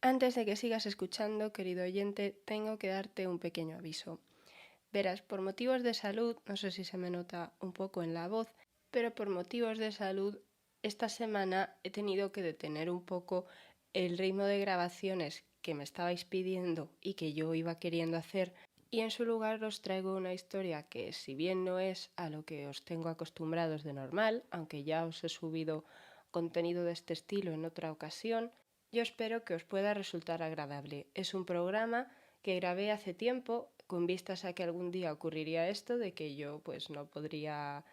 Antes de que sigas escuchando, querido oyente, tengo que darte un pequeño aviso. Verás, por motivos de salud, no sé si se me nota un poco en la voz, pero por motivos de salud, esta semana he tenido que detener un poco el ritmo de grabaciones que me estabais pidiendo y que yo iba queriendo hacer, y en su lugar os traigo una historia que, si bien no es a lo que os tengo acostumbrados de normal, aunque ya os he subido contenido de este estilo en otra ocasión, yo espero que os pueda resultar agradable. Es un programa que grabé hace tiempo con vistas a que algún día ocurriría esto de que yo pues no podría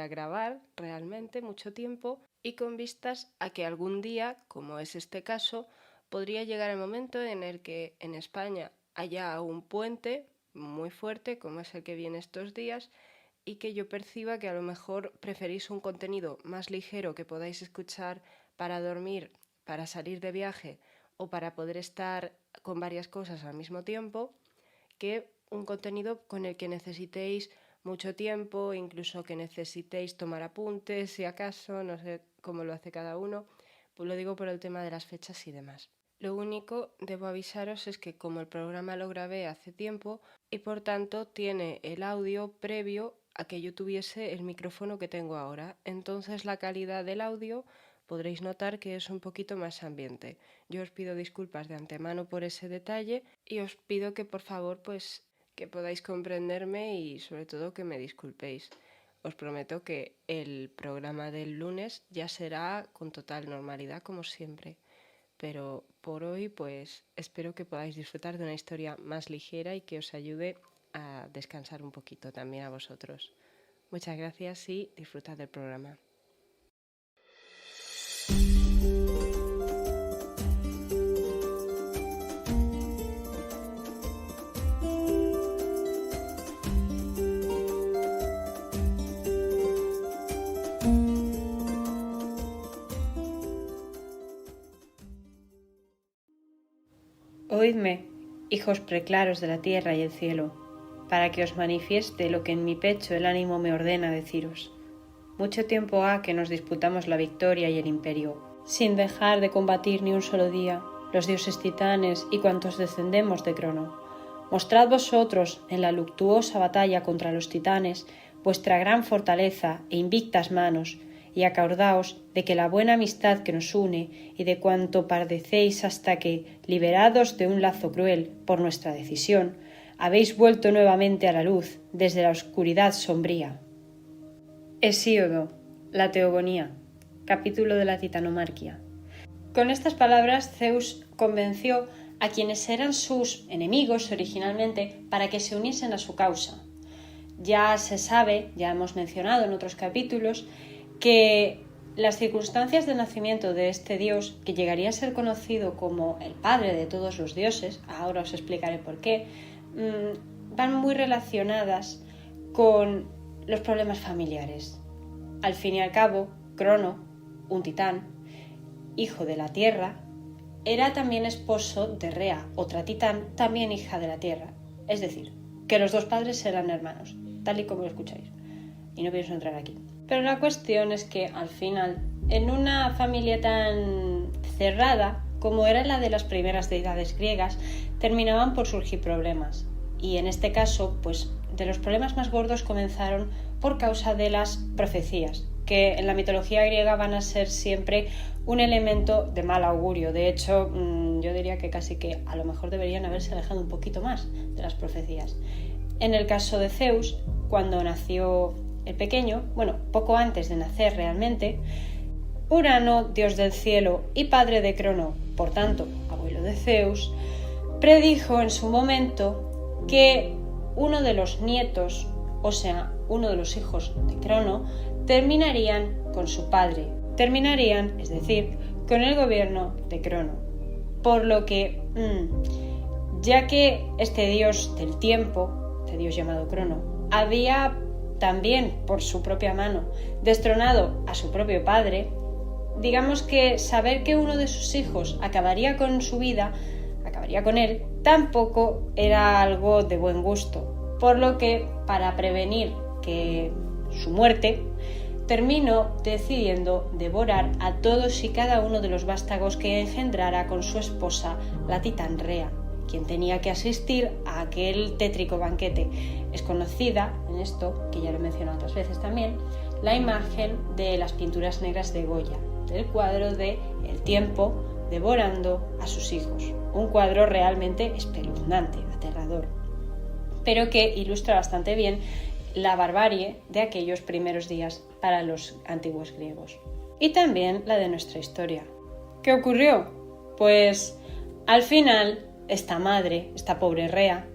grabar realmente mucho tiempo, y con vistas a que algún día, como es este caso, podría llegar el momento en el que en España haya un puente muy fuerte como es el que viene estos días, y que yo perciba que a lo mejor preferís un contenido más ligero que podáis escuchar para dormir, para salir de viaje o para poder estar con varias cosas al mismo tiempo, que un contenido con el que necesitéis mucho tiempo, incluso que necesitéis tomar apuntes, si acaso, no sé cómo lo hace cada uno, pues lo digo por el tema de las fechas y demás. Lo único, debo avisaros, es que como el programa lo grabé hace tiempo y por tanto tiene el audio previo a que yo tuviese el micrófono que tengo ahora, entonces la calidad del audio podréis notar que es un poquito más ambiente. Yo os pido disculpas de antemano por ese detalle y os pido que por favor pues que podáis comprenderme y sobre todo que me disculpéis. Os prometo que el programa del lunes ya será con total normalidad como siempre. Pero por hoy pues espero que podáis disfrutar de una historia más ligera y que os ayude a descansar un poquito también a vosotros. Muchas gracias y disfrutad del programa. Oídme, hijos preclaros de la tierra y el cielo, para que os manifieste lo que en mi pecho el ánimo me ordena deciros. Mucho tiempo ha que nos disputamos la victoria y el imperio, sin dejar de combatir ni un solo día, los dioses titanes y cuantos descendemos de Crono. Mostrad vosotros, en la luctuosa batalla contra los titanes, vuestra gran fortaleza e invictas manos, y acordaos de que la buena amistad que nos une y de cuanto padecéis hasta que, liberados de un lazo cruel por nuestra decisión, habéis vuelto nuevamente a la luz desde la oscuridad sombría. Hesíodo, la Teogonía, capítulo de la Titanomarquia. Con estas palabras Zeus convenció a quienes eran sus enemigos originalmente para que se uniesen a su causa. Ya se sabe, ya hemos mencionado en otros capítulos, que las circunstancias de nacimiento de este dios, que llegaría a ser conocido como el padre de todos los dioses, ahora os explicaré por qué, van muy relacionadas con los problemas familiares. Al fin y al cabo, Crono, un titán, hijo de la tierra, era también esposo de Rea, otra titán, también hija de la tierra. Es decir, que los dos padres eran hermanos, tal y como lo escucháis. Y no pienso entrar aquí. Pero la cuestión es que, al final, en una familia tan cerrada como era la de las primeras deidades griegas, terminaban por surgir problemas. Y en este caso, pues, de los problemas más gordos comenzaron por causa de las profecías, que en la mitología griega van a ser siempre un elemento de mal augurio. De hecho, yo diría que casi que a lo mejor deberían haberse alejado un poquito más de las profecías. En el caso de Zeus, cuando nació el pequeño, bueno, poco antes de nacer realmente, Urano, dios del cielo y padre de Crono, por tanto, abuelo de Zeus, predijo en su momento que uno de los nietos, o sea, uno de los hijos de Crono, terminarían con su padre. Terminarían, es decir, con el gobierno de Crono. Por lo que, ya que este dios del tiempo, este dios llamado Crono, había también por su propia mano destronado a su propio padre, digamos que saber que uno de sus hijos acabaría con su vida, acabaría con él, tampoco era algo de buen gusto. Por lo que, para prevenir que su muerte, terminó decidiendo devorar a todos y cada uno de los vástagos que engendrara con su esposa, la titán Rea, quien tenía que asistir a aquel tétrico banquete. Es conocida en esto, que ya lo he mencionado otras veces también, la imagen de las pinturas negras de Goya, del cuadro de El tiempo devorando a sus hijos. Un cuadro realmente espeluznante, aterrador, pero que ilustra bastante bien la barbarie de aquellos primeros días para los antiguos griegos. Y también la de nuestra historia. ¿Qué ocurrió? Pues al final, esta madre, esta pobre Rea,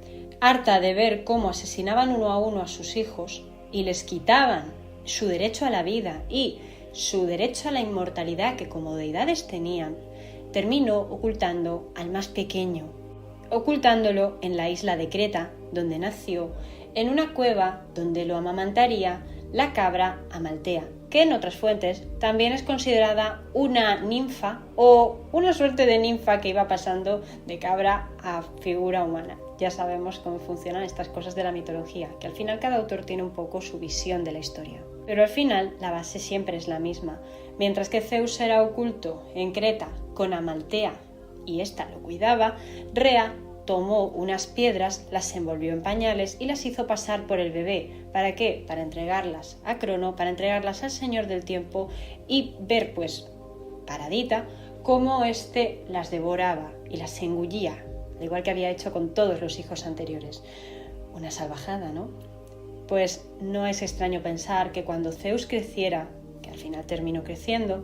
harta de ver cómo asesinaban uno a uno a sus hijos y les quitaban su derecho a la vida y su derecho a la inmortalidad que como deidades tenían, terminó ocultando al más pequeño, ocultándolo en la isla de Creta, donde nació, en una cueva donde lo amamantaría la cabra Amaltea, que en otras fuentes también es considerada una ninfa o una suerte de ninfa que iba pasando de cabra a figura humana. Ya sabemos cómo funcionan estas cosas de la mitología, que al final cada autor tiene un poco su visión de la historia. Pero al final la base siempre es la misma. Mientras que Zeus era oculto en Creta con Amaltea y ésta lo cuidaba, Rea tomó unas piedras, las envolvió en pañales y las hizo pasar por el bebé. ¿Para qué? Para entregarlas a Crono, para entregarlas al Señor del Tiempo y ver, pues, paradita, cómo éste las devoraba y las engullía, al igual que había hecho con todos los hijos anteriores. Una salvajada, ¿no? Pues no es extraño pensar que cuando Zeus creciera, que al final terminó creciendo,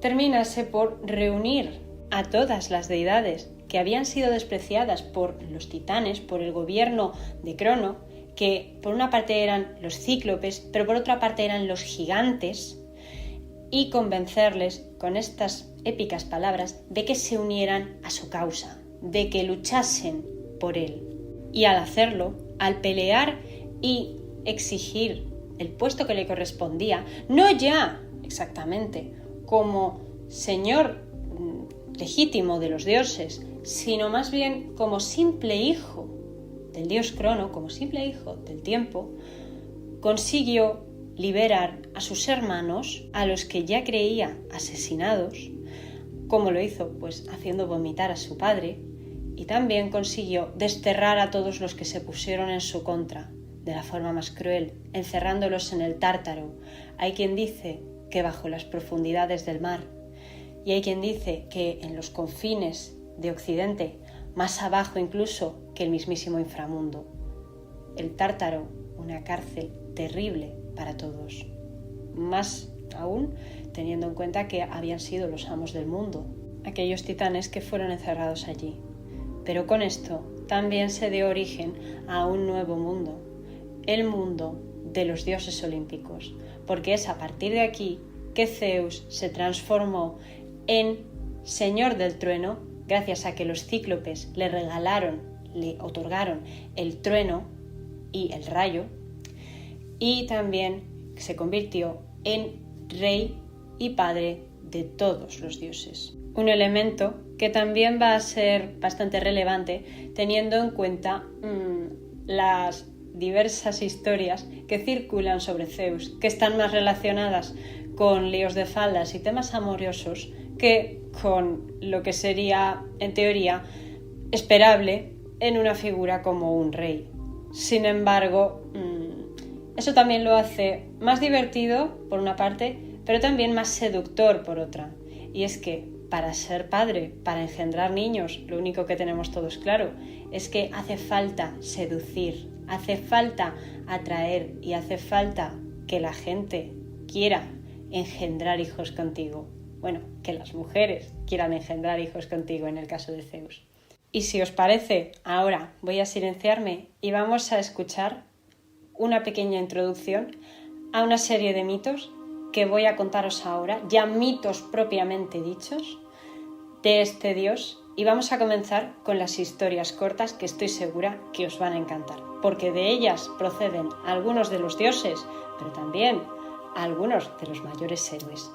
terminase por reunir a todas las deidades que habían sido despreciadas por los titanes, por el gobierno de Crono, que por una parte eran los cíclopes, pero por otra parte eran los gigantes, y convencerles con estas épicas palabras de que se unieran a su causa, de que luchasen por él. Y al hacerlo, al pelear y exigir el puesto que le correspondía, no ya exactamente como señor legítimo de los dioses, sino más bien como simple hijo del dios Crono, como simple hijo del tiempo, consiguió liberar a sus hermanos, a los que ya creía asesinados, como lo hizo, pues haciendo vomitar a su padre, y también consiguió desterrar a todos los que se pusieron en su contra, de la forma más cruel, encerrándolos en el Tártaro. Hay quien dice que bajo las profundidades del mar, y hay quien dice que en los confines de Occidente, más abajo incluso que el mismísimo inframundo. El Tártaro, una cárcel terrible para todos, más aún teniendo en cuenta que habían sido los amos del mundo, aquellos titanes que fueron encerrados allí. Pero con esto también se dio origen a un nuevo mundo, el mundo de los dioses olímpicos, porque es a partir de aquí que Zeus se transformó en Señor del Trueno, gracias a que los cíclopes le otorgaron el trueno y el rayo, y también se convirtió en rey y padre de todos los dioses. Un elemento que también va a ser bastante relevante teniendo en cuenta las diversas historias que circulan sobre Zeus, que están más relacionadas con líos de faldas y temas amorosos que con lo que sería, en teoría, esperable en una figura como un rey. Sin embargo, eso también lo hace más divertido, por una parte, pero también más seductor, por otra. Y es que para ser padre, para engendrar niños, lo único que tenemos todos claro es que hace falta seducir, hace falta atraer y hace falta que la gente quiera engendrar hijos contigo. Bueno, que las mujeres quieran engendrar hijos contigo en el caso de Zeus. Y si os parece, ahora voy a silenciarme y vamos a escuchar una pequeña introducción a una serie de mitos que voy a contaros ahora, ya mitos propiamente dichos, de este dios. Y vamos a comenzar con las historias cortas que estoy segura que os van a encantar, porque de ellas proceden algunos de los dioses, pero también algunos de los mayores héroes.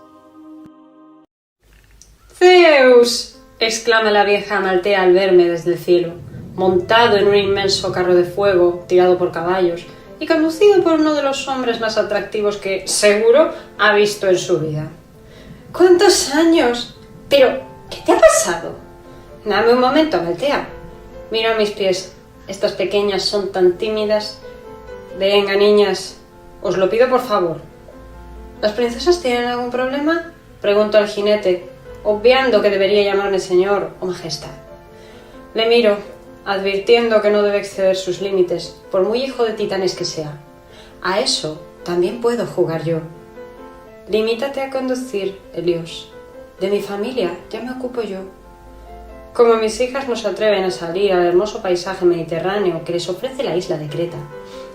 ¡Zeus!, exclama la vieja Amaltea al verme desde el cielo, montado en un inmenso carro de fuego, tirado por caballos, y conducido por uno de los hombres más atractivos que, seguro, ha visto en su vida. ¿Cuántos años? Pero, ¿qué te ha pasado? Dame un momento, Amaltea. Miro a mis pies. Estas pequeñas son tan tímidas. Venga, niñas, os lo pido por favor. ¿Las princesas tienen algún problema? Pregunto al jinete, obviando que debería llamarme señor o majestad. Le miro, advirtiendo que no debe exceder sus límites, por muy hijo de titanes que sea. A eso también puedo jugar yo. Limítate a conducir, Helios. De mi familia ya me ocupo yo. Como mis hijas no se atreven a salir al hermoso paisaje mediterráneo que les ofrece la isla de Creta,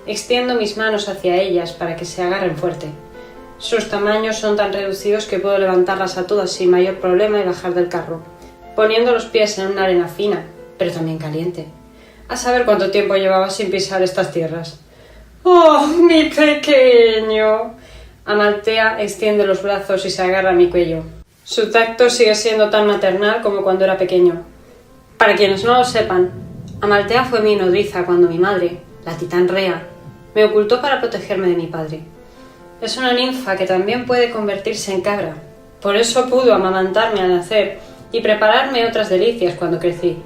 extiendo mis manos hacia ellas para que se agarren fuerte. Sus tamaños son tan reducidos que puedo levantarlas a todas sin mayor problema y bajar del carro, poniendo los pies en una arena fina, pero también caliente. A saber cuánto tiempo llevaba sin pisar estas tierras. ¡Oh, mi pequeño! Amaltea extiende los brazos y se agarra a mi cuello. Su tacto sigue siendo tan maternal como cuando era pequeño. Para quienes no lo sepan, Amaltea fue mi nodriza cuando mi madre, la titán Rea, me ocultó para protegerme de mi padre. Es una ninfa que también puede convertirse en cabra. Por eso pudo amamantarme al nacer y prepararme otras delicias cuando crecí.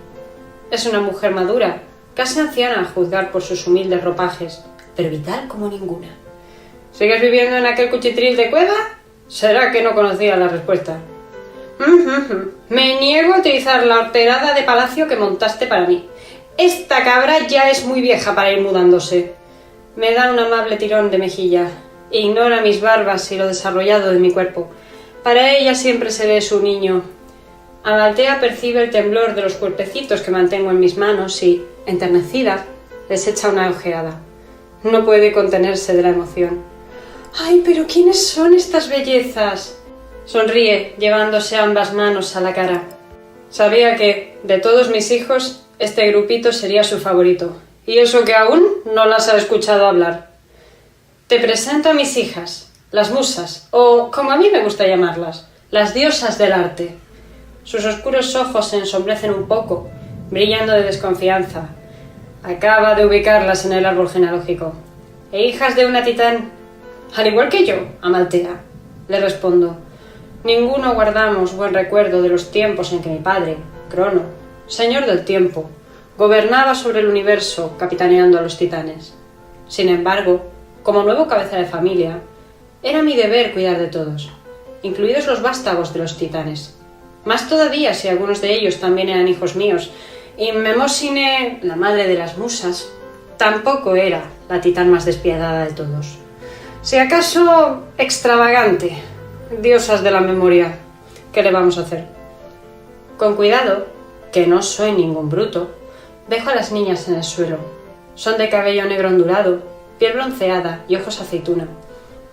Es una mujer madura, casi anciana a juzgar por sus humildes ropajes, pero vital como ninguna. ¿Sigues viviendo en aquel cuchitril de cueva? ¿Será que no conocía la respuesta? Me niego a utilizar la horterada de palacio que montaste para mí. Esta cabra ya es muy vieja para ir mudándose. Me da un amable tirón de mejilla. Ignora mis barbas y lo desarrollado de mi cuerpo. Para ella siempre seré su niño. Amaltea percibe el temblor de los cuerpecitos que mantengo en mis manos y, enternecida, les echa una ojeada. No puede contenerse de la emoción. ¡Ay, pero quiénes son estas bellezas! Sonríe, llevándose ambas manos a la cara. Sabía que, de todos mis hijos, este grupito sería su favorito. Y eso que aún no las ha escuchado hablar. Te presento a mis hijas, las musas, o como a mí me gusta llamarlas, las diosas del arte. Sus oscuros ojos se ensombrecen un poco, brillando de desconfianza. Acaba de ubicarlas en el árbol genealógico. E hijas de una titán, al igual que yo, Amaltea, le respondo. Ninguno guardamos buen recuerdo de los tiempos en que mi padre, Crono, señor del tiempo, gobernaba sobre el universo capitaneando a los titanes. Sin embargo, como nuevo cabeza de familia, era mi deber cuidar de todos, incluidos los vástagos de los titanes. Más todavía si algunos de ellos también eran hijos míos, y Memósine, la madre de las musas, tampoco era la titán más despiadada de todos. Si acaso extravagante, diosas de la memoria, ¿qué le vamos a hacer? Con cuidado, que no soy ningún bruto, dejo a las niñas en el suelo. Son de cabello negro ondulado, piel bronceada y ojos aceituna,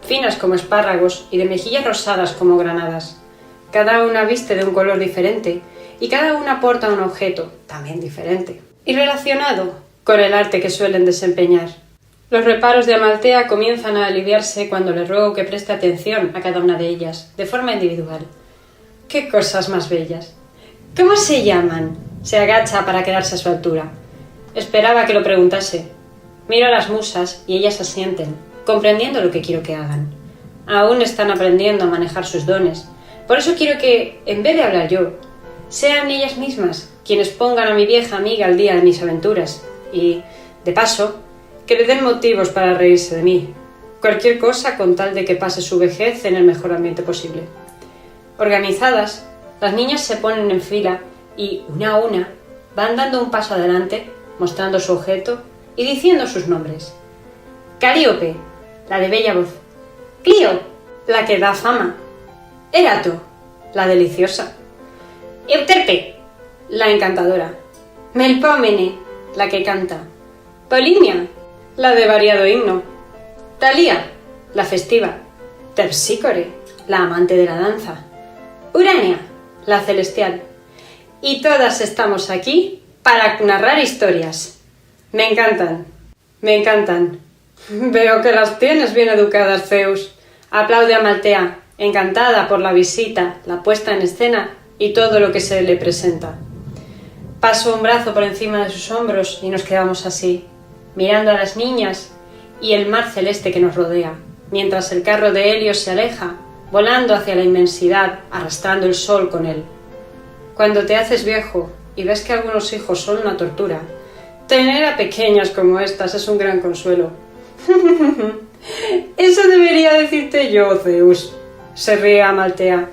finas como espárragos y de mejillas rosadas como granadas. Cada una viste de un color diferente y cada una porta un objeto también diferente y relacionado con el arte que suelen desempeñar. Los reparos de Amaltea comienzan a aliviarse cuando le ruego que preste atención a cada una de ellas, de forma individual. ¡Qué cosas más bellas! ¿Cómo se llaman? Se agacha para quedarse a su altura. Esperaba que lo preguntase. Miro a las musas y ellas asienten, comprendiendo lo que quiero que hagan. Aún están aprendiendo a manejar sus dones. Por eso quiero que, en vez de hablar yo, sean ellas mismas quienes pongan a mi vieja amiga al día de mis aventuras y, de paso, que le den motivos para reírse de mí. Cualquier cosa con tal de que pase su vejez en el mejor ambiente posible. Organizadas, las niñas se ponen en fila y, una a una, van dando un paso adelante, mostrando su objeto y diciendo sus nombres. Calíope, la de bella voz. Clío, la que da fama. Erato, la deliciosa. Euterpe, la encantadora. Melpómene, la que canta. Polinia, la de variado himno. Talía, la festiva. Terpsícore, la amante de la danza. Urania, la celestial. Y todas estamos aquí para narrar historias. Me encantan, me encantan. Veo que las tienes bien educadas, Zeus. Aplaude a Amaltea, encantada por la visita, la puesta en escena y todo lo que se le presenta. Paso un brazo por encima de sus hombros y nos quedamos así, mirando a las niñas y el mar celeste que nos rodea, mientras el carro de Helios se aleja, volando hacia la inmensidad, arrastrando el sol con él. Cuando te haces viejo y ves que algunos hijos son una tortura, tener a pequeñas como estas es un gran consuelo. Eso debería decirte yo, Zeus, se ríe Amaltea.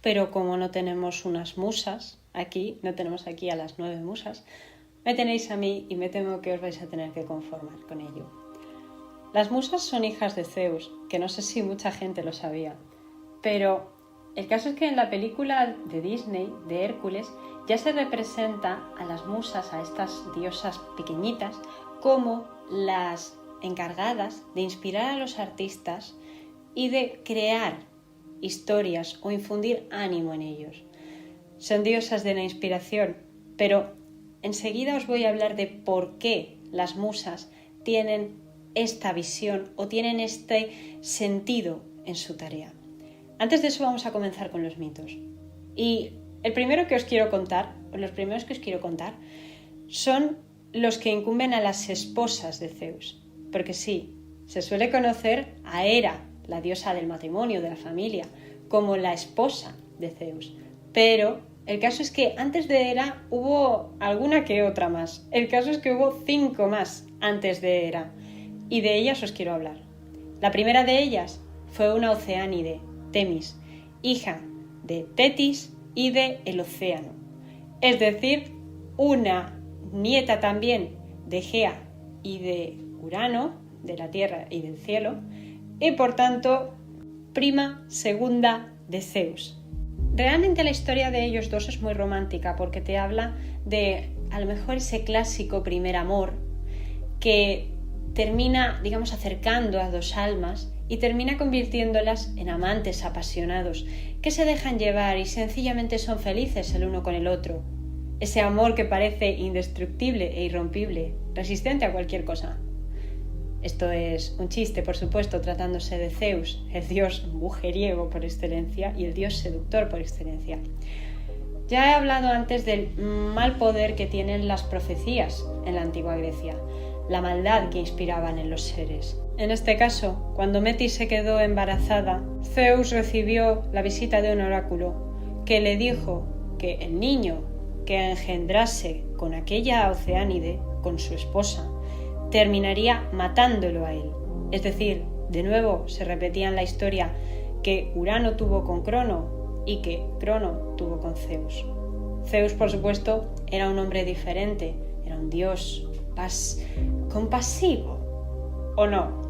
Pero como no tenemos unas musas aquí, no tenemos aquí a las 9 musas, me tenéis a mí y me temo que os vais a tener que conformar con ello. Las musas son hijas de Zeus, que no sé si mucha gente lo sabía, pero el caso es que en la película de Disney, de Hércules, ya se representa a las musas, a estas diosas pequeñitas, como las encargadas de inspirar a los artistas y de crear historias o infundir ánimo en ellos. Son diosas de la inspiración, pero enseguida os voy a hablar de por qué las musas tienen esta visión o tienen este sentido en su tarea. Antes de eso vamos a comenzar con los mitos. Y el primero que os quiero contar, o los primeros que os quiero contar, son los que incumben a las esposas de Zeus. Porque sí, se suele conocer a Hera, la diosa del matrimonio, de la familia, como la esposa de Zeus. Pero el caso es que antes de Hera hubo alguna que otra más. El caso es que hubo 5 más antes de Hera. Y de ellas os quiero hablar. La primera de ellas fue una oceánide, Temis, hija de Tetis y de el océano. Es decir, una nieta también de Gea y de Urano, de la tierra y del cielo, y por tanto prima segunda de Zeus. Realmente la historia de ellos dos es muy romántica porque te habla de a lo mejor ese clásico primer amor que termina, digamos, acercando a dos almas y termina convirtiéndolas en amantes apasionados que se dejan llevar y sencillamente son felices el uno con el otro. Ese amor que parece indestructible e irrompible, resistente a cualquier cosa. Esto es un chiste, por supuesto, tratándose de Zeus, el dios mujeriego por excelencia y el dios seductor por excelencia. Ya he hablado antes del mal poder que tienen las profecías en la antigua Grecia, la maldad que inspiraban en los seres. En este caso, cuando Metis se quedó embarazada, Zeus recibió la visita de un oráculo que le dijo que el niño que engendrase con aquella oceánide, con su esposa, terminaría matándolo a él. Es decir, de nuevo se repetía en la historia que Urano tuvo con Crono y que Crono tuvo con Zeus. Zeus, por supuesto, era un hombre diferente, era un dios compasivo, ¿o no?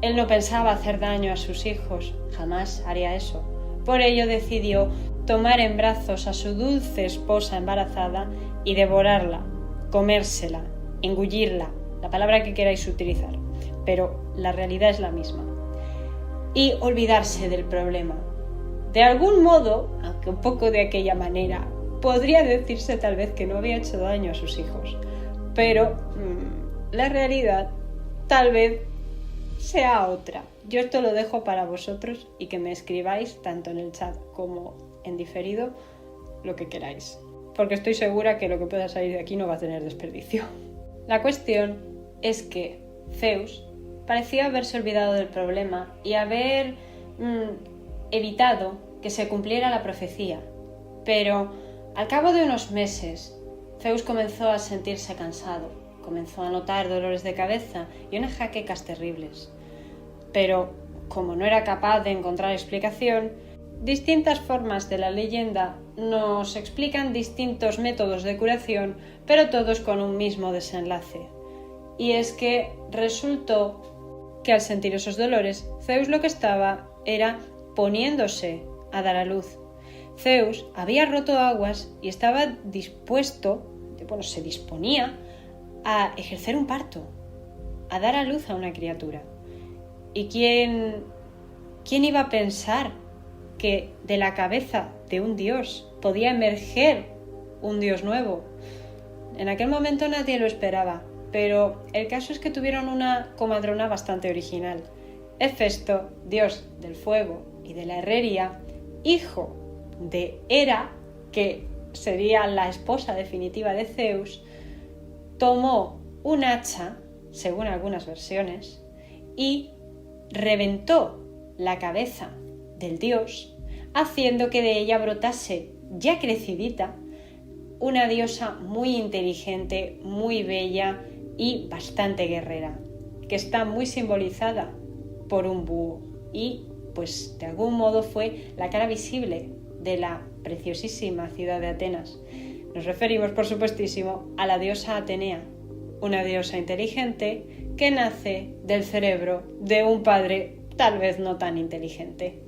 Él no pensaba hacer daño a sus hijos, jamás haría eso. Por ello decidió tomar en brazos a su dulce esposa embarazada y devorarla, comérsela, engullirla, la palabra que queráis utilizar, pero la realidad es la misma. Y olvidarse del problema. De algún modo, aunque un poco de aquella manera, podría decirse tal vez que no había hecho daño a sus hijos, pero la realidad tal vez sea otra. Yo esto lo dejo para vosotros y que me escribáis tanto en el chat como en diferido lo que queráis, porque estoy segura que lo que pueda salir de aquí no va a tener desperdicio. La cuestión es que Zeus parecía haberse olvidado del problema y haber evitado que se cumpliera la profecía, pero al cabo de unos meses Zeus comenzó a sentirse cansado, comenzó a notar dolores de cabeza y unas jaquecas terribles. Pero como no era capaz de encontrar explicación, distintas formas de la leyenda nos explican distintos métodos de curación, pero todos con un mismo desenlace. Y es que resultó que al sentir esos dolores, Zeus lo que estaba era poniéndose a dar a luz. Zeus había roto aguas y estaba se disponía a ejercer un parto, a dar a luz a una criatura. ¿Y quién iba a pensar que de la cabeza de un dios podía emerger un dios nuevo? En aquel momento nadie lo esperaba, pero el caso es que tuvieron una comadrona bastante original. Hefesto, dios del fuego y de la herrería, hijo de Hera, que sería la esposa definitiva de Zeus, tomó un hacha, según algunas versiones, y reventó la cabeza del dios, haciendo que de ella brotase, ya crecidita, una diosa muy inteligente, muy bella y bastante guerrera, que está muy simbolizada por un búho y, pues, de algún modo fue la cara visible de la preciosísima ciudad de Atenas. Nos referimos, por supuestísimo, a la diosa Atenea, una diosa inteligente que nace del cerebro de un padre tal vez no tan inteligente,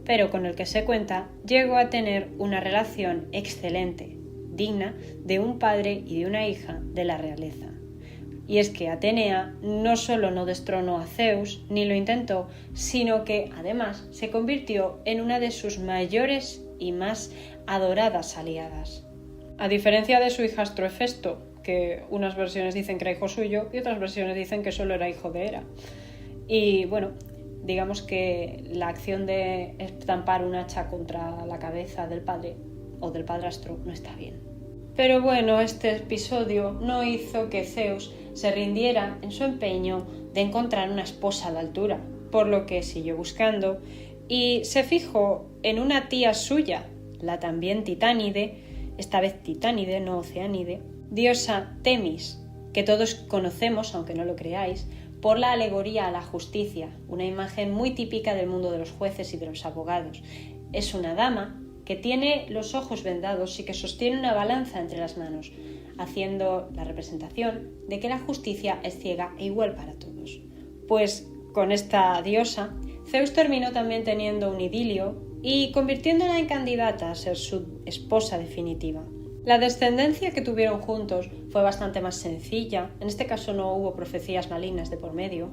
pero con el que se cuenta llegó a tener una relación excelente, digna de un padre y de una hija de la realeza. Y es que Atenea no solo no destronó a Zeus, ni lo intentó, sino que además se convirtió en una de sus mayores y más adoradas aliadas. A diferencia de su hijastro Hefesto, que unas versiones dicen que era hijo suyo y otras versiones dicen que solo era hijo de Hera. Y bueno, digamos que la acción de estampar un hacha contra la cabeza del padre o del padrastro no está bien. Pero bueno, este episodio no hizo que Zeus se rindiera en su empeño de encontrar una esposa a la altura, por lo que siguió buscando y se fijó en una tía suya, la también Titánide, esta vez Titánide, no Oceánide, diosa Temis, que todos conocemos, aunque no lo creáis, por la alegoría a la justicia, una imagen muy típica del mundo de los jueces y de los abogados. Es una dama que tiene los ojos vendados y que sostiene una balanza entre las manos, haciendo la representación de que la justicia es ciega e igual para todos. Pues con esta diosa, Zeus terminó también teniendo un idilio y convirtiéndola en candidata a ser su esposa definitiva. La descendencia que tuvieron juntos fue bastante más sencilla, en este caso no hubo profecías malignas de por medio,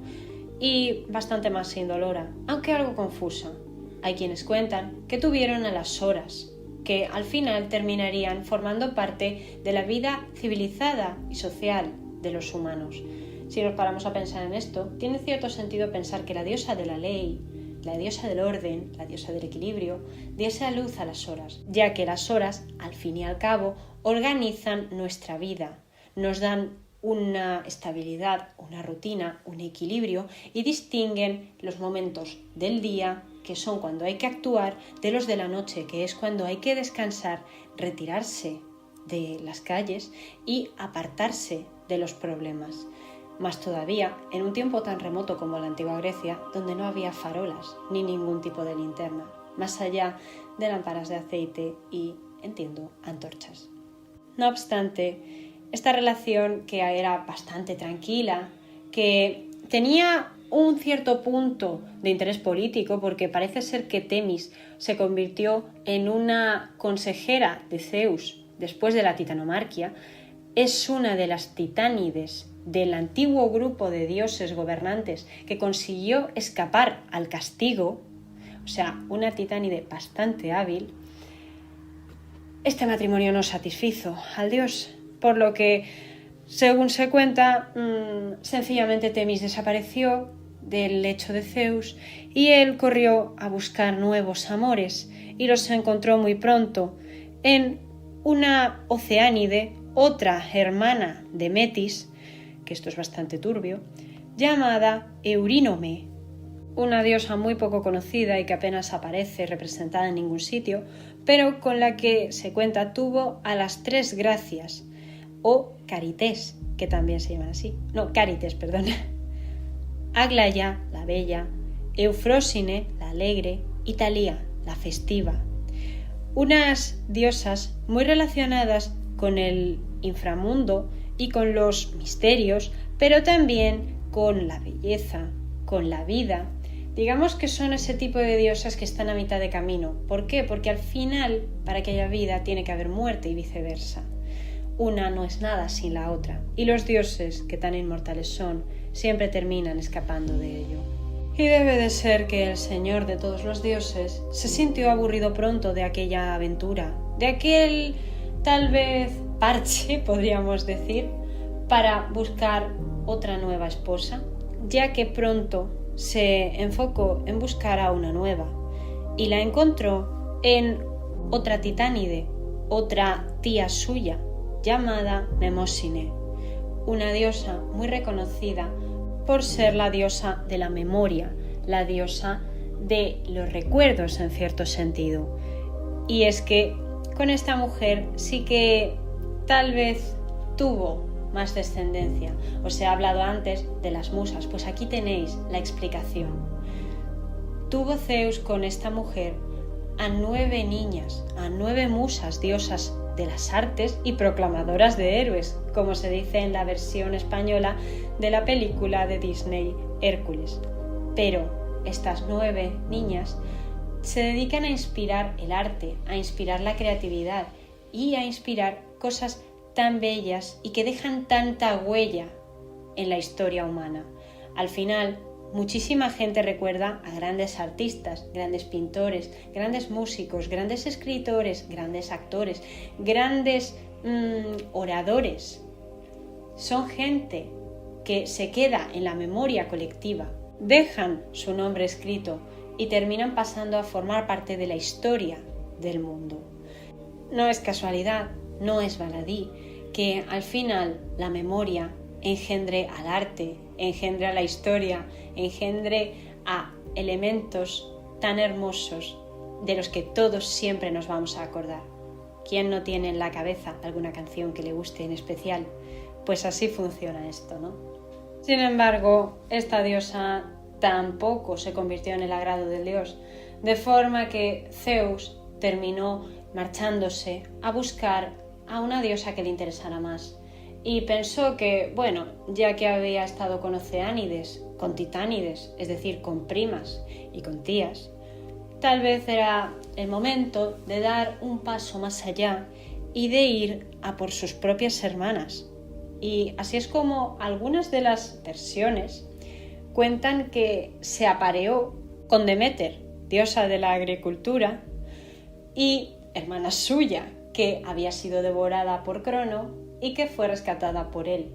y bastante más indolora, aunque algo confusa. Hay quienes cuentan que tuvieron a las Horas, que al final terminarían formando parte de la vida civilizada y social de los humanos. Si nos paramos a pensar en esto, tiene cierto sentido pensar que la diosa de la ley, la diosa del orden, la diosa del equilibrio, diese a luz a las Horas, ya que las Horas, al fin y al cabo, organizan nuestra vida, nos dan una estabilidad, una rutina, un equilibrio y distinguen los momentos del día, que son cuando hay que actuar, de los de la noche, que es cuando hay que descansar, retirarse de las calles y apartarse de los problemas. Más todavía, en un tiempo tan remoto como la antigua Grecia, donde no había farolas ni ningún tipo de linterna, más allá de lámparas de aceite y, entiendo, antorchas. No obstante, esta relación, que era bastante tranquila, que tenía un cierto punto de interés político, porque parece ser que Temis se convirtió en una consejera de Zeus después de la titanomarquia, es una de las titánides del antiguo grupo de dioses gobernantes que consiguió escapar al castigo, o sea, una titánide bastante hábil. Este matrimonio no satisfizo al dios, por lo que, según se cuenta, sencillamente Temis desapareció del lecho de Zeus y él corrió a buscar nuevos amores y los encontró muy pronto en una Oceánide, otra hermana de Metis, que esto es bastante turbio, llamada Eurínome, una diosa muy poco conocida y que apenas aparece representada en ningún sitio, pero con la que se cuenta tuvo a las 3 gracias, o Carites, que también se llaman así. No, Carites, perdón. Aglaya, la bella, Eufrósine, la alegre, y Talía, la festiva. Unas diosas muy relacionadas con el inframundo y con los misterios, pero también con la belleza, con la vida. Digamos que son ese tipo de diosas que están a mitad de camino. ¿Por qué? Porque al final, para que haya vida, tiene que haber muerte y viceversa. Una no es nada sin la otra, y los dioses, que tan inmortales son, siempre terminan escapando de ello. Y debe de ser que el señor de todos los dioses se sintió aburrido pronto de aquella aventura, de aquel, tal vez, parche, podríamos decir, para buscar otra nueva esposa, ya que pronto se enfocó en buscar a una nueva y la encontró en otra titánide, otra tía suya, llamada Mnemosine, una diosa muy reconocida por ser la diosa de la memoria, la diosa de los recuerdos en cierto sentido. Y es que con esta mujer sí que tal vez tuvo más descendencia. Os he hablado antes de las musas, pues aquí tenéis la explicación. Tuvo Zeus con esta mujer a 9 niñas, a 9 musas, diosas de las artes y proclamadoras de héroes, como se dice en la versión española de la película de Disney Hércules. Pero estas 9 niñas se dedican a inspirar el arte, a inspirar la creatividad y a inspirar cosas tan bellas y que dejan tanta huella en la historia humana. Al final, muchísima gente recuerda a grandes artistas, grandes pintores, grandes músicos, grandes escritores, grandes actores, grandes oradores. Son gente que se queda en la memoria colectiva, dejan su nombre escrito y terminan pasando a formar parte de la historia del mundo. No es casualidad, no es baladí, que al final la memoria engendre al arte, engendre a la historia, engendre a elementos tan hermosos de los que todos siempre nos vamos a acordar. ¿Quién no tiene en la cabeza alguna canción que le guste en especial? Pues así funciona esto, ¿no? Sin embargo, esta diosa tampoco se convirtió en el agrado del dios, de forma que Zeus terminó marchándose a buscar a una diosa que le interesara más. Y pensó que, bueno, ya que había estado con oceánides, con titánides, es decir, con primas y con tías, tal vez era el momento de dar un paso más allá y de ir a por sus propias hermanas. Y así es como algunas de las versiones cuentan que se apareó con Deméter, diosa de la agricultura, y hermana suya, que había sido devorada por Crono y que fue rescatada por él.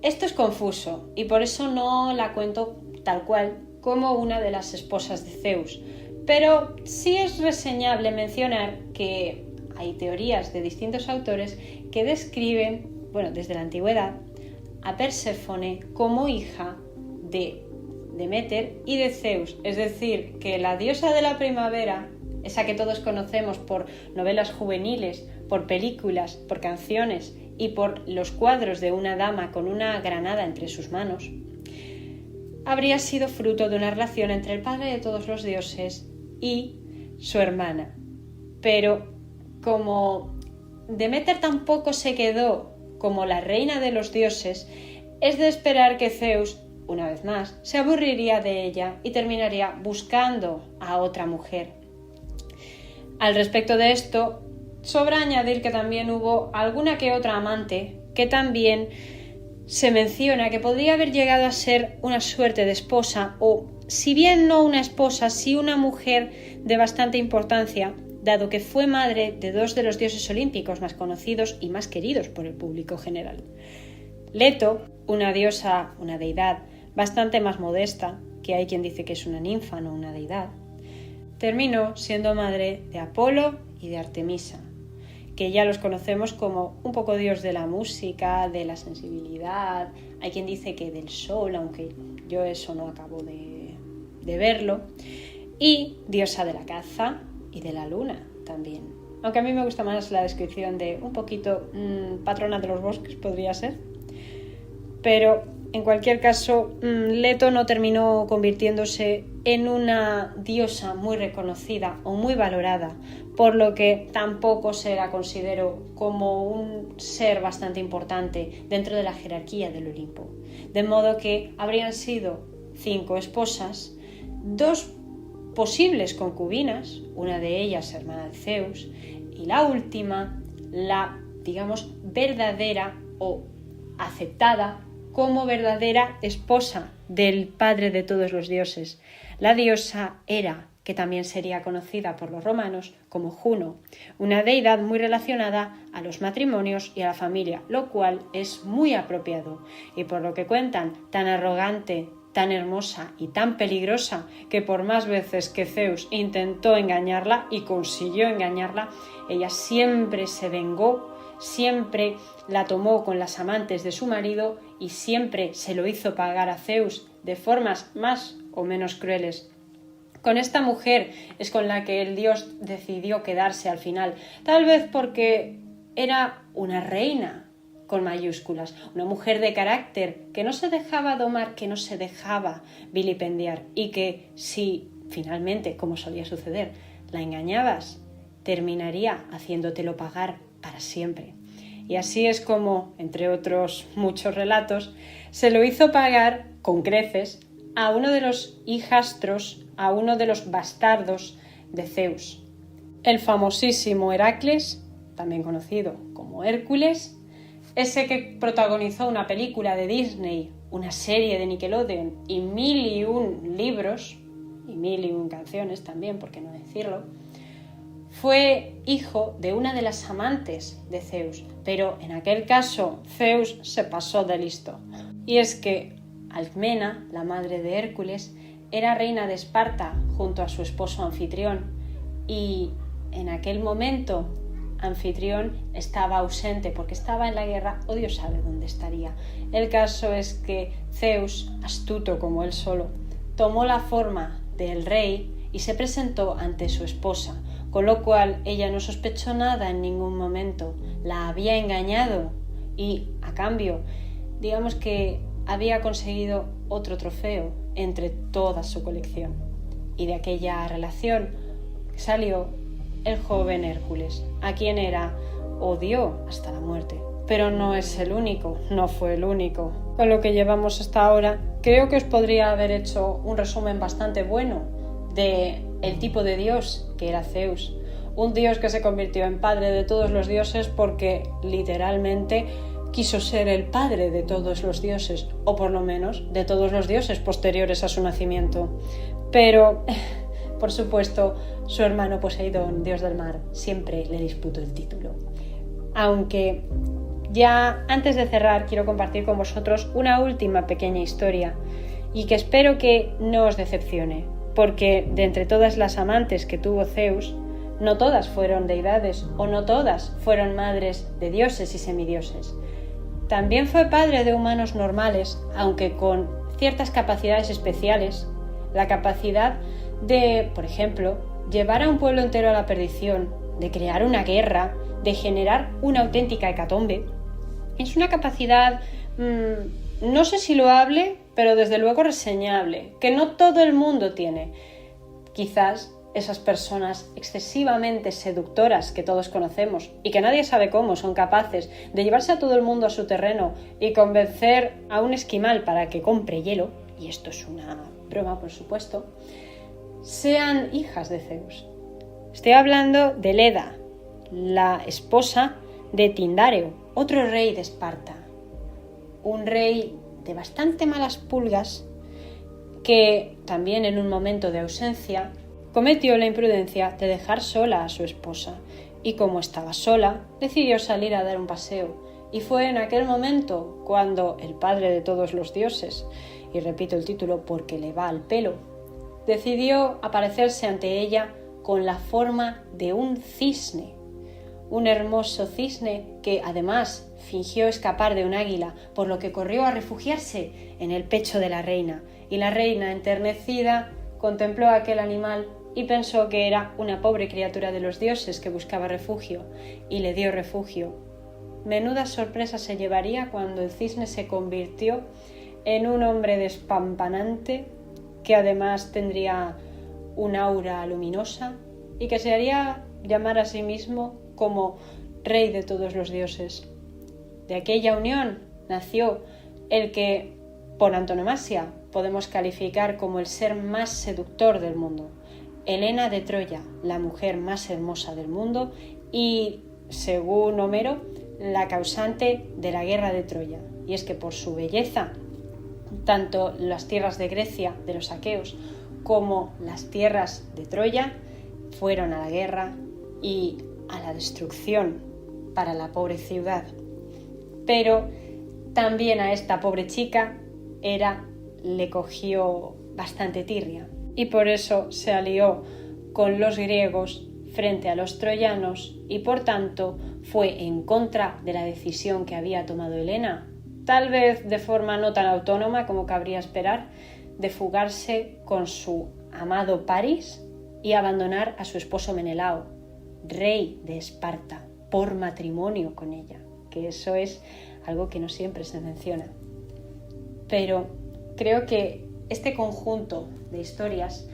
Esto es confuso y por eso no la cuento tal cual como una de las esposas de Zeus, pero sí es reseñable mencionar que hay teorías de distintos autores que describen, desde la antigüedad, a Perséfone como hija de Deméter y de Zeus, es decir, que la diosa de la primavera, esa que todos conocemos por novelas juveniles, por películas, por canciones y por los cuadros de una dama con una granada entre sus manos, habría sido fruto de una relación entre el padre de todos los dioses y su hermana. Pero como Deméter tampoco se quedó como la reina de los dioses, es de esperar que Zeus, una vez más, se aburriría de ella y terminaría buscando a otra mujer. Al respecto de esto, sobra añadir que también hubo alguna que otra amante que también se menciona que podría haber llegado a ser una suerte de esposa o, si bien no una esposa, sí una mujer de bastante importancia, dado que fue madre de 2 de los dioses olímpicos más conocidos y más queridos por el público general. Leto, una diosa, una deidad bastante más modesta, que hay quien dice que es una ninfa, no una deidad, terminó siendo madre de Apolo y de Artemisa, que ya los conocemos como un poco dios de la música, de la sensibilidad, hay quien dice que del sol, aunque yo eso no acabo de verlo, y diosa de la caza y de la luna también. Aunque a mí me gusta más la descripción de un poquito patrona de los bosques, podría ser. Pero en cualquier caso, Leto no terminó convirtiéndose en una diosa muy reconocida o muy valorada, por lo que tampoco se la consideró como un ser bastante importante dentro de la jerarquía del Olimpo. De modo que habrían sido 5 esposas, 2 posibles concubinas, una de ellas hermana de Zeus, y la última, la, verdadera o aceptada como verdadera esposa del padre de todos los dioses, la diosa Hera, que también sería conocida por los romanos como Juno, una deidad muy relacionada a los matrimonios y a la familia, lo cual es muy apropiado y por lo que cuentan, tan arrogante, tan hermosa y tan peligrosa que por más veces que Zeus intentó engañarla y consiguió engañarla, ella siempre se vengó, siempre la tomó con las amantes de su marido y siempre se lo hizo pagar a Zeus de formas más o menos crueles. Con esta mujer es con la que el dios decidió quedarse al final, tal vez porque era una reina con mayúsculas, una mujer de carácter que no se dejaba domar, que no se dejaba vilipendiar y que si finalmente, como solía suceder, la engañabas, terminaría haciéndotelo pagar para siempre. Y así es como, entre otros muchos relatos, se lo hizo pagar con creces a uno de los hijastros, a uno de los bastardos de Zeus. El famosísimo Heracles, también conocido como Hércules, ese que protagonizó una película de Disney, una serie de Nickelodeon y 1001 libros, y 1001 canciones también, por qué no decirlo, fue hijo de una de las amantes de Zeus, pero en aquel caso Zeus se pasó de listo. Y es que Alcmena, la madre de Hércules, era reina de Esparta junto a su esposo Anfitrión y en aquel momento Anfitrión estaba ausente porque estaba en la guerra o Dios sabe dónde estaría. El caso es que Zeus, astuto como él solo, tomó la forma del rey y se presentó ante su esposa, con lo cual ella no sospechó nada en ningún momento, la había engañado y a cambio, digamos que había conseguido otro trofeo entre toda su colección. Y de aquella relación salió el joven Hércules, a quien odió hasta la muerte. Pero no es el único, no fue el único. Con lo que llevamos hasta ahora, creo que os podría haber hecho un resumen bastante bueno de el tipo de dios que era Zeus. Un dios que se convirtió en padre de todos los dioses porque literalmente quiso ser el padre de todos los dioses, o por lo menos de todos los dioses posteriores a su nacimiento. Pero, por supuesto, su hermano Poseidón, dios del mar, siempre le disputó el título. Aunque ya antes de cerrar quiero compartir con vosotros una última pequeña historia y que espero que no os decepcione, porque de entre todas las amantes que tuvo Zeus, no todas fueron deidades o no todas fueron madres de dioses y semidioses. También fue padre de humanos normales, aunque con ciertas capacidades especiales, la capacidad de, por ejemplo, llevar a un pueblo entero a la perdición, de crear una guerra, de generar una auténtica hecatombe. Es una capacidad, no sé si loable, pero desde luego reseñable, que no todo el mundo tiene. Quizás esas personas excesivamente seductoras que todos conocemos y que nadie sabe cómo son capaces de llevarse a todo el mundo a su terreno y convencer a un esquimal para que compre hielo, y esto es una broma por supuesto, sean hijas de Zeus. Estoy hablando de Leda, la esposa de Tindáreo, otro rey de Esparta, un rey de bastante malas pulgas que también en un momento de ausencia cometió la imprudencia de dejar sola a su esposa y como estaba sola decidió salir a dar un paseo y fue en aquel momento cuando el padre de todos los dioses, y repito el título porque le va al pelo, decidió aparecerse ante ella con la forma de un cisne, un hermoso cisne que además fingió escapar de un águila, por lo que corrió a refugiarse en el pecho de la reina, y la reina, enternecida, contempló a aquel animal y pensó que era una pobre criatura de los dioses que buscaba refugio, y le dio refugio. Menuda sorpresa se llevaría cuando el cisne se convirtió en un hombre despampanante, que además tendría un aura luminosa y que se haría llamar a sí mismo como rey de todos los dioses. De aquella unión nació el que, por antonomasia, podemos calificar como el ser más seductor del mundo, Helena de Troya, la mujer más hermosa del mundo y, según Homero, la causante de la guerra de Troya. Y es que por su belleza, tanto las tierras de Grecia, de los aqueos, cómo las tierras de Troya fueron a la guerra y a la destrucción para la pobre ciudad. Pero también a esta pobre chica Hera le cogió bastante tirria y por eso se alió con los griegos frente a los troyanos y por tanto fue en contra de la decisión que había tomado Helena, tal vez de forma no tan autónoma como cabría esperar, de fugarse con su amado Paris y abandonar a su esposo Menelao, rey de Esparta, por matrimonio con ella, que eso es algo que no siempre se menciona. Pero creo que este conjunto de historias,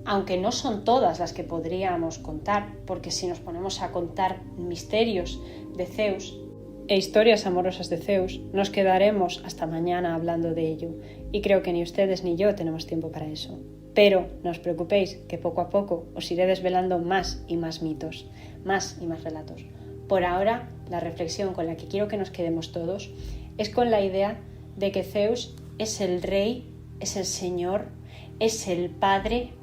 aunque no son todas las que podríamos contar, porque si nos ponemos a contar misterios de Zeus e historias amorosas de Zeus, nos quedaremos hasta mañana hablando de ello, y creo que ni ustedes ni yo tenemos tiempo para eso. Pero no os preocupéis, que poco a poco os iré desvelando más y más mitos, más y más relatos. Por ahora, la reflexión con la que quiero que nos quedemos todos es con la idea de que Zeus es el rey, es el señor, es el padre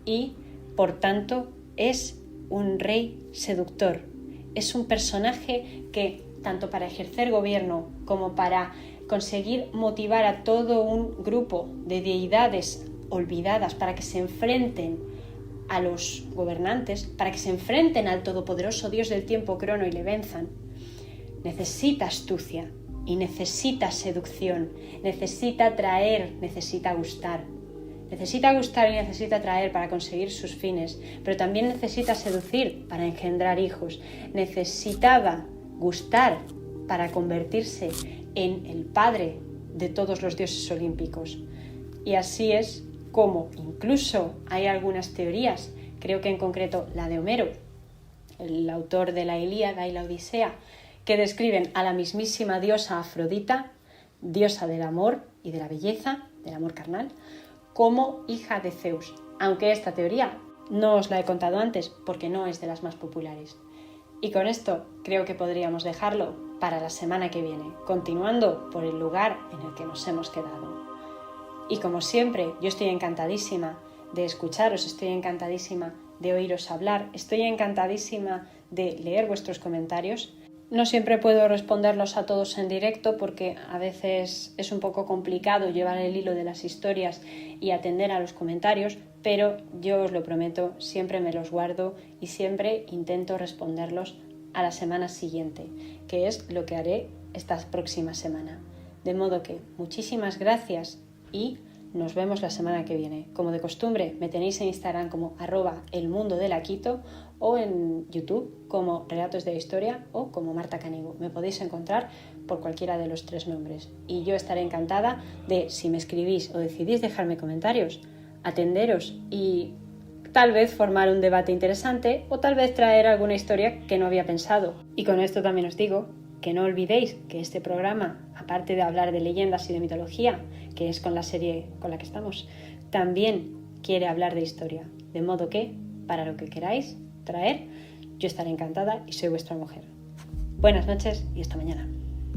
y, por tanto, es un rey seductor. Es un personaje que, tanto para ejercer gobierno como para conseguir motivar a todo un grupo de deidades olvidadas para que se enfrenten a los gobernantes, para que se enfrenten al todopoderoso dios del tiempo Crono y le venzan, necesita astucia y necesita seducción, necesita atraer, necesita gustar. Necesita gustar y necesita atraer para conseguir sus fines, pero también necesita seducir para engendrar hijos. Necesitaba gustar para convertirse en el padre de todos los dioses olímpicos. Y así es como incluso hay algunas teorías, creo que en concreto la de Homero, el autor de la Ilíada y la Odisea, que describen a la mismísima diosa Afrodita, diosa del amor y de la belleza, del amor carnal, como hija de Zeus, aunque esta teoría no os la he contado antes porque no es de las más populares. Y con esto creo que podríamos dejarlo para la semana que viene, continuando por el lugar en el que nos hemos quedado. Y como siempre, yo estoy encantadísima de escucharos, estoy encantadísima de oíros hablar, estoy encantadísima de leer vuestros comentarios. No siempre puedo responderlos a todos en directo porque a veces es un poco complicado llevar el hilo de las historias y atender a los comentarios, pero yo os lo prometo, siempre me los guardo y siempre intento responderlos a la semana siguiente, que es lo que haré esta próxima semana. De modo que muchísimas gracias y nos vemos la semana que viene. Como de costumbre, me tenéis en Instagram como @elmundodelaquito o en YouTube como Relatos de la Historia o como Marta Canigo. Me podéis encontrar por cualquiera de los 3 nombres. Y yo estaré encantada de, si me escribís o decidís dejarme comentarios, atenderos y tal vez formar un debate interesante o tal vez traer alguna historia que no había pensado. Y con esto también os digo que no olvidéis que este programa, aparte de hablar de leyendas y de mitología, que es con la serie con la que estamos, también quiere hablar de historia. De modo que, para lo que queráis traer, yo estaré encantada y soy vuestra mujer. Buenas noches y hasta mañana.